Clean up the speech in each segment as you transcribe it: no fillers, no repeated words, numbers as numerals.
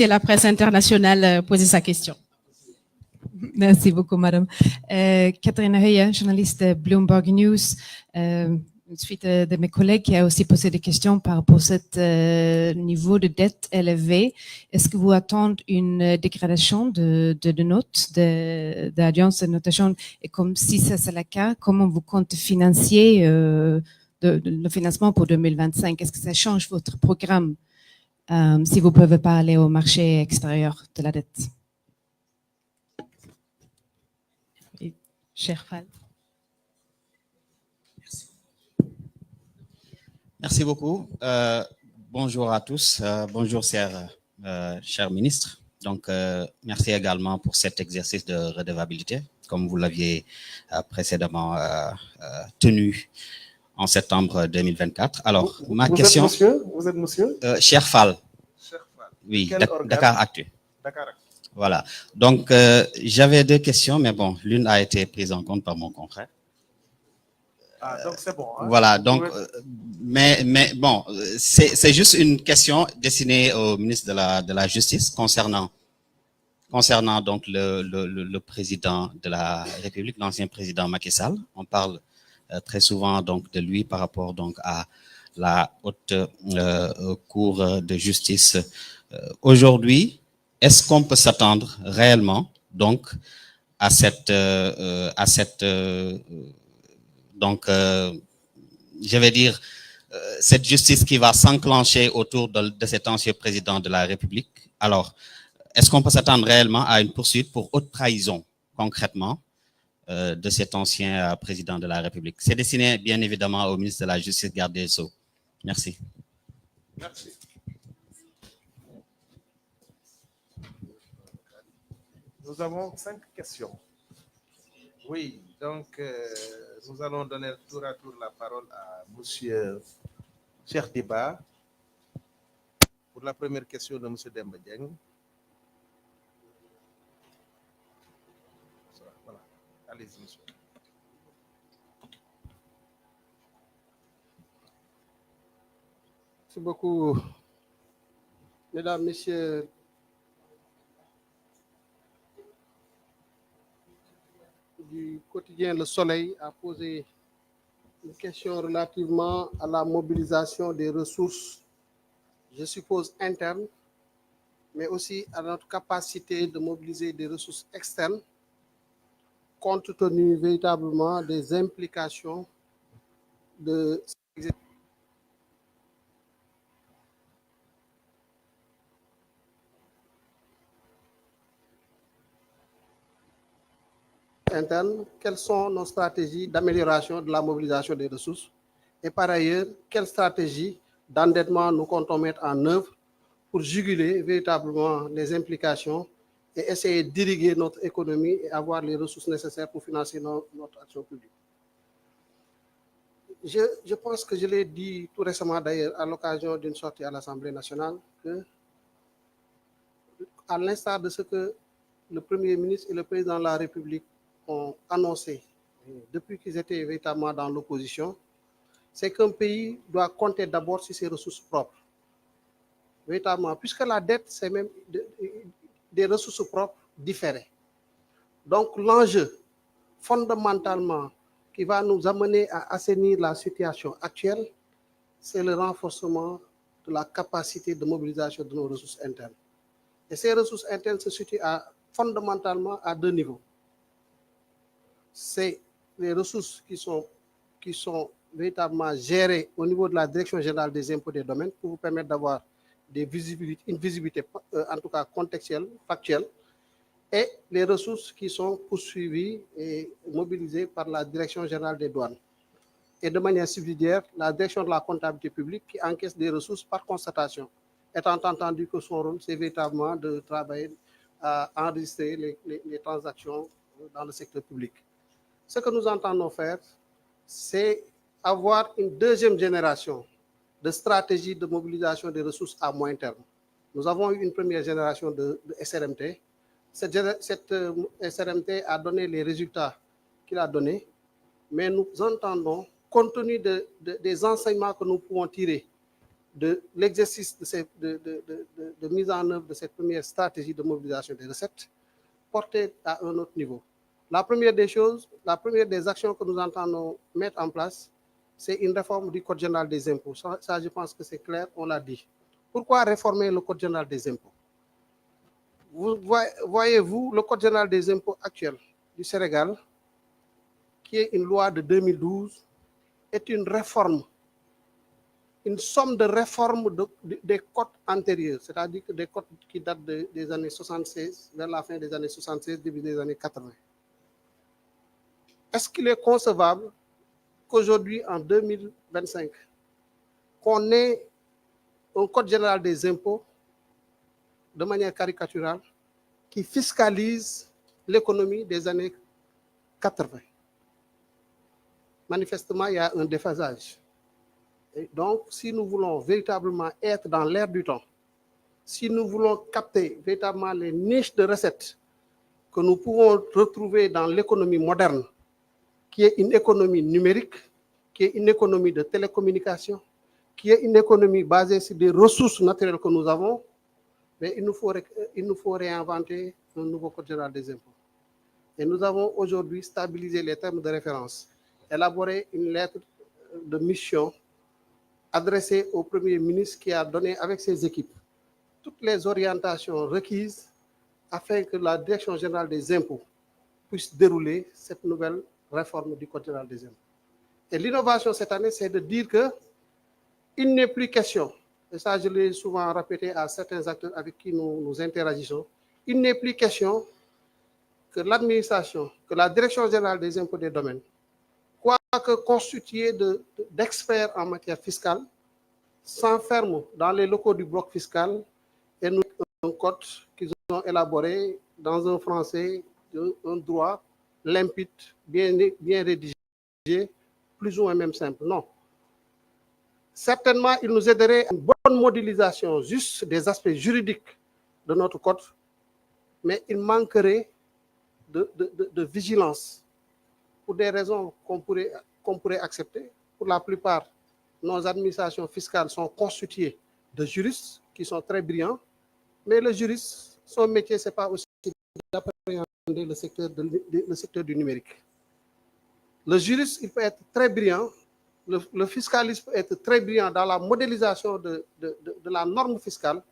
Et la presse internationale poser sa question. Merci beaucoup, madame. Catherine Heuye, journaliste Bloomberg News. Suite de mes collègues qui a aussi posé des questions par rapport à ce niveau de dette élevé, est-ce que vous attendez une dégradation de notes d'alliance de notation? Et comme si ça c'est le cas, comment vous comptez financer le financement pour 2025? Est-ce que ça change votre programme si vous ne pouvez pas aller au marché extérieur de la dette? Cher Fall. Merci beaucoup. Bonjour à tous. Bonjour, cher ministre. Donc, merci également pour cet exercice de redevabilité, comme vous l'aviez précédemment tenu en septembre 2024. Alors, ma question... Vous êtes monsieur Cher Fall. Cher Fall. Oui, Dakaractu. Voilà. Donc, j'avais deux questions, mais bon, l'une a été prise en compte par mon confrère. Ah, donc c'est bon. Hein? Voilà, donc, mais bon, c'est juste une question destinée au ministre de la Justice concernant donc le président de la République, l'ancien président Macky Sall. On parle très souvent donc de lui par rapport donc à la haute cour de justice. Aujourd'hui, est-ce qu'on peut s'attendre réellement donc à cette donc, je vais dire, cette justice qui va s'enclencher autour de cet ancien président de la République. Alors, est-ce qu'on peut s'attendre réellement à une poursuite pour haute trahison, concrètement, de cet ancien président de la République? C'est destiné, bien évidemment, au ministre de la Justice, garde des Sceaux. Merci. Merci. Nous avons 5 questions. Oui, donc nous allons donner tour à tour la parole à monsieur Cheikh Diba pour la première question de monsieur Demba Dieng. Voilà, allez-y monsieur. Merci beaucoup, mesdames, messieurs. Du quotidien Le Soleil a posé une question relativement à la mobilisation des ressources, je suppose internes, mais aussi à notre capacité de mobiliser des ressources externes, compte tenu véritablement des implications de interne, quelles sont nos stratégies d'amélioration de la mobilisation des ressources et par ailleurs, quelles stratégies d'endettement nous comptons mettre en œuvre pour juguler véritablement les implications et essayer d'irriguer notre économie et avoir les ressources nécessaires pour financer notre action publique. Je pense que je l'ai dit tout récemment d'ailleurs à l'occasion d'une sortie à l'Assemblée nationale que, à l'instar de ce que le Premier ministre et le Président de la République ont annoncé depuis qu'ils étaient véritablement dans l'opposition, c'est qu'un pays doit compter d'abord sur ses ressources propres. Véritablement, puisque la dette, c'est même des ressources propres différées. Donc l'enjeu fondamentalement qui va nous amener à assainir la situation actuelle, c'est le renforcement de la capacité de mobilisation de nos ressources internes. Et ces ressources internes se situent fondamentalement à 2 niveaux. C'est les ressources qui sont véritablement gérées au niveau de la Direction générale des impôts et des domaines pour vous permettre d'avoir une visibilité, en tout cas contextuelle, factuelle, et les ressources qui sont poursuivies et mobilisées par la Direction générale des douanes. Et de manière subsidiaire, la Direction de la comptabilité publique qui encaisse des ressources par constatation, étant entendu que son rôle, c'est véritablement de travailler à enregistrer les transactions dans le secteur public. Ce que nous entendons faire, c'est avoir une deuxième génération de stratégies de mobilisation des ressources à moyen terme. Nous avons eu une première génération de SRMT. Cette SRMT a donné les résultats qu'il a donnés, mais nous entendons, compte tenu des enseignements que nous pouvons tirer de l'exercice de mise en œuvre de cette première stratégie de mobilisation des recettes portée à un autre niveau. La première des choses, la première des actions que nous entendons mettre en place, c'est une réforme du Code général des impôts. Ça, je pense que c'est clair, on l'a dit. Pourquoi réformer le Code général des impôts? Voyez-vous, le Code général des impôts actuel du Sénégal, qui est une loi de 2012, est une réforme, une somme de réformes des codes antérieurs, c'est-à-dire des codes qui datent des années 76, vers la fin des années 76, début des années 80. Est-ce qu'il est concevable qu'aujourd'hui, en 2025, qu'on ait un Code général des impôts de manière caricaturale qui fiscalise l'économie des années 80? Manifestement, il y a un déphasage. Et donc, si nous voulons véritablement être dans l'air du temps, si nous voulons capter véritablement les niches de recettes que nous pouvons retrouver dans l'économie moderne, qui est une économie numérique, qui est une économie de télécommunication, qui est une économie basée sur des ressources naturelles que nous avons, mais il nous faut réinventer un nouveau Code général des impôts. Et nous avons aujourd'hui stabilisé les termes de référence, élaboré une lettre de mission adressée au Premier ministre qui a donné avec ses équipes toutes les orientations requises afin que la Direction générale des impôts puisse dérouler cette nouvelle réforme du Code général des impôts. Et l'innovation cette année, c'est de dire qu'il n'est plus question, et ça je l'ai souvent répété à certains acteurs avec qui nous interagissons, il n'est plus question que l'administration, que la Direction générale des impôts des domaines, quoique constituée d'experts en matière fiscale, s'enferme dans les locaux du bloc fiscal et nous un code qu'ils ont élaboré dans un français, un droit limpide, bien rédigé, plus ou moins même simple. Non. Certainement, il nous aiderait à une bonne modélisation juste des aspects juridiques de notre code, mais il manquerait de vigilance pour des raisons qu'on pourrait accepter. Pour la plupart, nos administrations fiscales sont constituées de juristes qui sont très brillants, mais le juriste, son métier, ce n'est pas aussi d'appréhender le secteur du numérique. Le juriste, il peut être très brillant, le fiscaliste peut être très brillant dans la modélisation de la norme fiscale,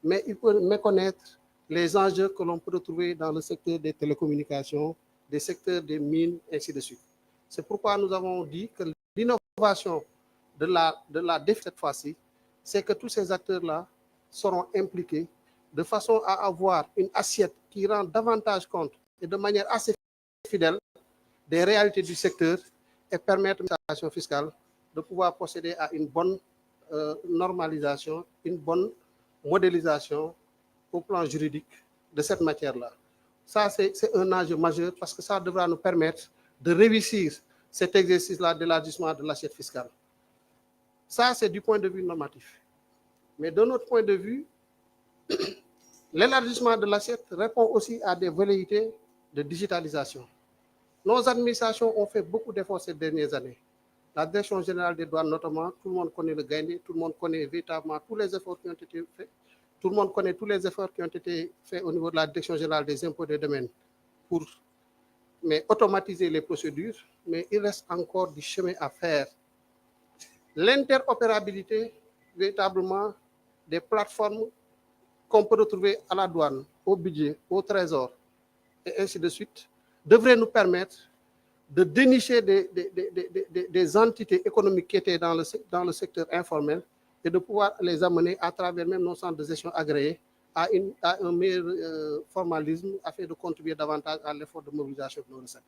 mais il peut méconnaître les enjeux que l'on peut retrouver dans le secteur des télécommunications, des secteurs des mines, ainsi de suite. C'est pourquoi nous avons dit que l'innovation de la DEF cette fois-ci, c'est que tous ces acteurs-là seront impliqués de façon à avoir une assiette qui rend davantage compte et de manière assez fidèle des réalités du secteur et permettre à l'administration fiscale de pouvoir procéder à une bonne normalisation, une bonne modélisation au plan juridique de cette matière-là. Ça, c'est un enjeu majeur parce que ça devra nous permettre de réussir cet exercice-là d'élargissement de l'assiette fiscale. Ça, c'est du point de vue normatif. Mais de notre point de vue, l'élargissement de l'assiette répond aussi à des velléités de digitalisation. Nos administrations ont fait beaucoup d'efforts ces dernières années. La Direction générale des douanes, notamment, tout le monde connaît le Gaïndé, tout le monde connaît véritablement tous les efforts qui ont été faits. Tout le monde connaît tous les efforts qui ont été faits au niveau de la Direction générale des impôts et des domaines pour automatiser les procédures, mais il reste encore du chemin à faire. L'interopérabilité, véritablement, des plateformes qu'on peut retrouver à la douane, au budget, au trésor, et ainsi de suite, devrait nous permettre de dénicher des entités économiques qui étaient dans le secteur informel et de pouvoir les amener à travers même nos centres de gestion agréés à un meilleur formalisme afin de contribuer davantage à l'effort de mobilisation de nos recettes.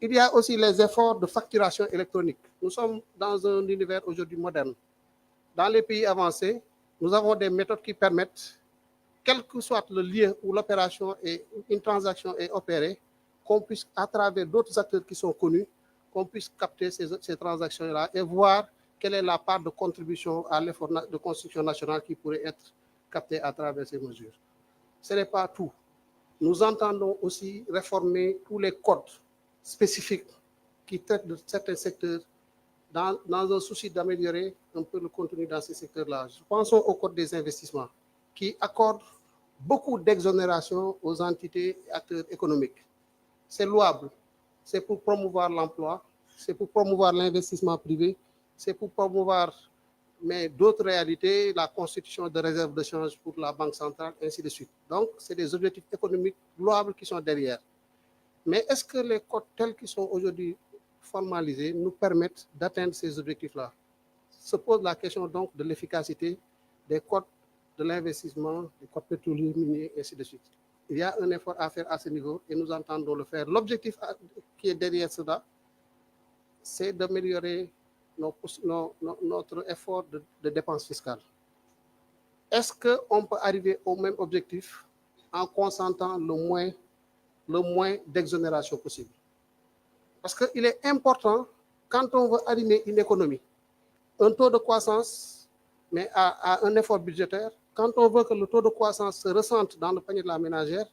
Il y a aussi les efforts de facturation électronique. Nous sommes dans un univers aujourd'hui moderne. Dans les pays avancés, nous avons des méthodes qui permettent, quel que soit le lieu où l'opération et une transaction est opérée, qu'on puisse, à travers d'autres acteurs qui sont connus, qu'on puisse capter ces transactions-là et voir quelle est la part de contribution à l'effort de construction nationale qui pourrait être captée à travers ces mesures. Ce n'est pas tout. Nous entendons aussi réformer tous les codes spécifiques qui traitent de certains secteurs dans un souci d'améliorer un peu le contenu dans ces secteurs-là. Pensons au Code des investissements, qui accorde beaucoup d'exonérations aux entités et acteurs économiques. C'est louable, c'est pour promouvoir l'emploi, c'est pour promouvoir l'investissement privé, c'est pour promouvoir mais d'autres réalités, la constitution de réserves de change pour la Banque centrale, ainsi de suite. Donc, c'est des objectifs économiques louables qui sont derrière. Mais est-ce que les codes tels qu'ils sont aujourd'hui formalisés nous permettent d'atteindre ces objectifs-là? Se pose la question donc de l'efficacité des codes de l'investissement, des codes pétroliers, miniers, ainsi de suite. Il y a un effort à faire à ce niveau et nous entendons le faire. L'objectif qui est derrière cela, c'est d'améliorer notre effort de dépenses fiscales. Est-ce qu'on peut arriver au même objectif en consentant le moins d'exonération possible? Parce qu'il est important, quand on veut animer une économie, un taux de croissance, mais à un effort budgétaire, quand on veut que le taux de croissance se ressente dans le panier de la ménagère,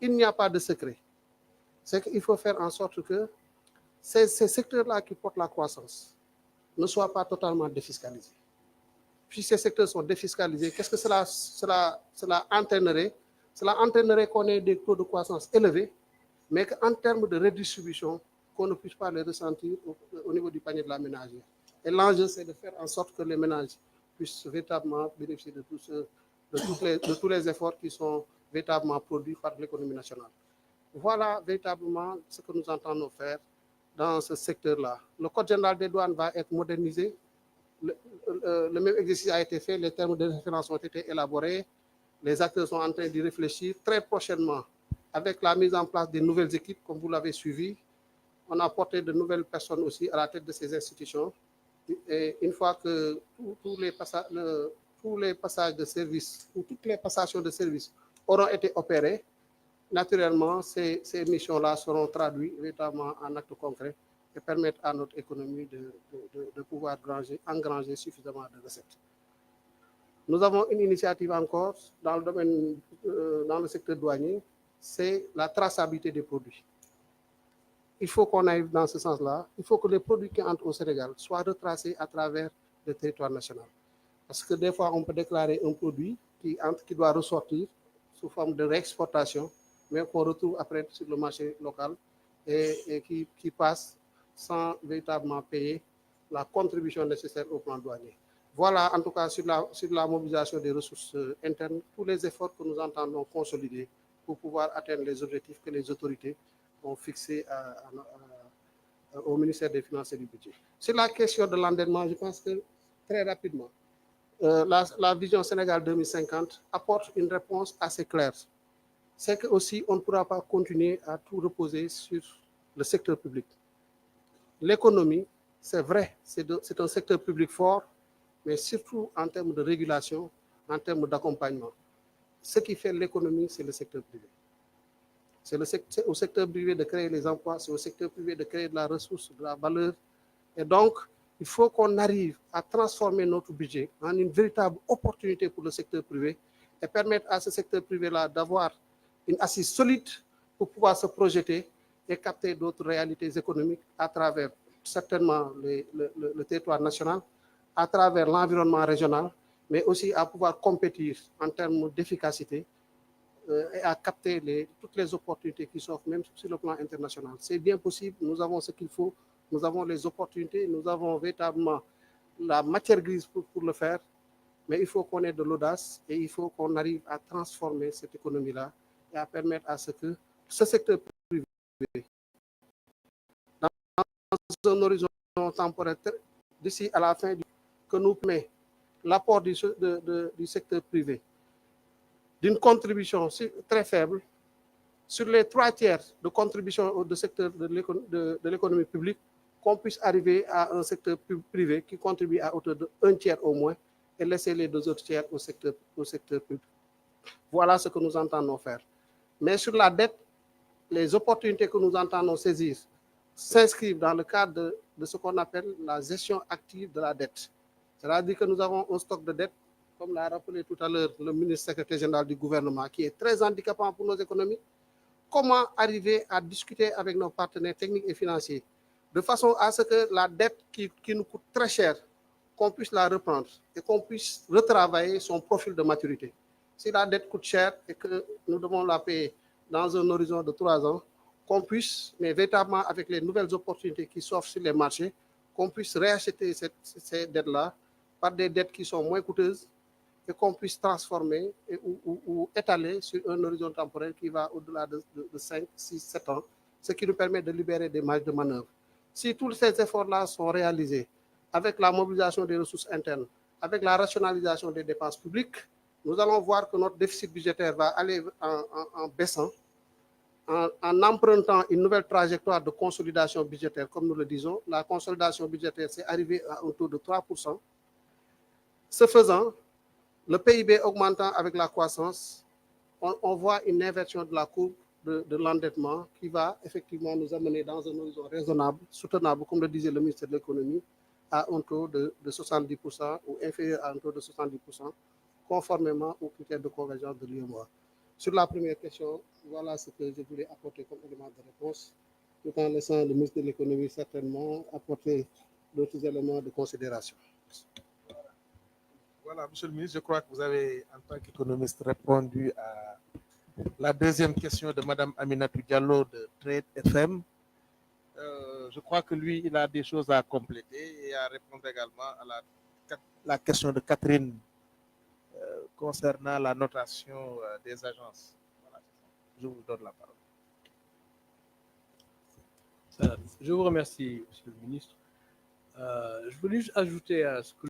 il n'y a pas de secret. C'est qu'il faut faire en sorte que ces secteurs-là qui portent la croissance ne soient pas totalement défiscalisés. Puis ces secteurs sont défiscalisés, qu'est-ce que cela entraînerait? Cela entraînerait qu'on ait des taux de croissance élevés, mais qu'en termes de redistribution, qu'on ne puisse pas les ressentir au niveau du panier de la ménagère. Et l'enjeu, c'est de faire en sorte que les ménages puissent véritablement bénéficier de tous les efforts qui sont véritablement produits par l'économie nationale. Voilà véritablement ce que nous entendons faire dans ce secteur-là. Le Code général des douanes va être modernisé. Le même exercice a été fait, les termes de référence ont été élaborés, les acteurs sont en train d'y réfléchir. Très prochainement, avec la mise en place des nouvelles équipes, comme vous l'avez suivi, on a porté de nouvelles personnes aussi à la tête de ces institutions. Et une fois que tous les passages de service, ou toutes les passations de service auront été opérées, naturellement, ces missions-là seront traduites véritablement en actes concrets et permettre à notre économie de pouvoir engranger suffisamment de recettes. Nous avons une initiative encore dans le domaine, dans le secteur douanier, c'est la traçabilité des produits. Il faut qu'on aille dans ce sens-là. Il faut que les produits qui entrent au Sénégal soient retracés à travers le territoire national. Parce que des fois, on peut déclarer un produit qui doit ressortir sous forme de réexportation, mais qu'on retrouve après sur le marché local et qui passe sans véritablement payer la contribution nécessaire au plan douanier. Voilà, en tout cas, sur la mobilisation des ressources internes, tous les efforts que nous entendons consolider pour pouvoir atteindre les objectifs que les autorités ont fixés au ministère des Finances et du Budget. Sur la question de l'endettement, je pense que très rapidement, la vision Sénégal 2050 apporte une réponse assez claire. C'est que aussi on ne pourra pas continuer à tout reposer sur le secteur public. L'économie, c'est vrai, c'est un secteur public fort, mais surtout en termes de régulation, en termes d'accompagnement. Ce qui fait l'économie, c'est le secteur privé. C'est au secteur privé de créer les emplois, c'est au secteur privé de créer de la ressource, de la valeur. Et donc, il faut qu'on arrive à transformer notre budget en une véritable opportunité pour le secteur privé et permettre à ce secteur privé-là d'avoir une assise solide pour pouvoir se projeter et capter d'autres réalités économiques à travers certainement le territoire national, à travers l'environnement régional, mais aussi à pouvoir compétir en termes d'efficacité et à capter toutes les opportunités qui s'offrent, même sur le plan international. C'est bien possible, nous avons ce qu'il faut, nous avons les opportunités, nous avons véritablement la matière grise pour le faire, mais il faut qu'on ait de l'audace et il faut qu'on arrive à transformer cette économie-là et à permettre à ce que ce secteur privé, dans un horizon temporel d'ici à la fin, que nous permet l'apport du secteur privé d'une contribution très faible sur les 3/3 de contribution au secteur de l'économie publique, qu'on puisse arriver à un secteur privé qui contribue à hauteur de 1/3 au moins et laisser les 2 autres tiers au secteur public. Voilà ce que nous entendons faire. Mais sur la dette, les opportunités que nous entendons saisir s'inscrivent dans le cadre de ce qu'on appelle la gestion active de la dette. C'est-à-dire que nous avons un stock de dette, comme l'a rappelé tout à l'heure le ministre secrétaire général du gouvernement, qui est très handicapant pour nos économies. Comment arriver à discuter avec nos partenaires techniques et financiers de façon à ce que la dette qui nous coûte très cher qu'on puisse la reprendre et qu'on puisse retravailler son profil de maturité. Si la dette coûte cher et que nous devons la payer dans un horizon de 3 ans, qu'on puisse, mais véritablement avec les nouvelles opportunités qui s'offrent sur les marchés, qu'on puisse réacheter ces dettes-là par des dettes qui sont moins coûteuses et qu'on puisse transformer ou étaler sur un horizon temporel qui va au-delà de 5, 6, 7 ans, ce qui nous permet de libérer des marges de manœuvre. Si tous ces efforts-là sont réalisés avec la mobilisation des ressources internes, avec la rationalisation des dépenses publiques, nous allons voir que notre déficit budgétaire va aller en baissant, en empruntant une nouvelle trajectoire de consolidation budgétaire, comme nous le disons. La consolidation budgétaire, c'est arrivé à un taux de 3%. Ce faisant, le PIB augmentant avec la croissance, on voit une inversion de la courbe de l'endettement qui va effectivement nous amener dans un horizon raisonnable, soutenable, comme le disait le ministre de l'Économie, à un taux de 70% ou inférieur à un taux de 70%, conformément aux critères de convergence de l'UEMOA. Sur la première question, voilà ce que je voulais apporter comme élément de réponse, tout en laissant le ministre de l'Économie certainement apporter d'autres éléments de considération. Voilà, monsieur le ministre, je crois que vous avez, en tant qu'économiste, répondu à la deuxième question de Mme Aminatou Diallo de Trade FM. Je crois que lui, il a des choses à compléter et à répondre également à la question de Catherine concernant la notation des agences. Voilà. Je vous donne la parole. Je vous remercie, monsieur le ministre. Je voulais juste ajouter à ce que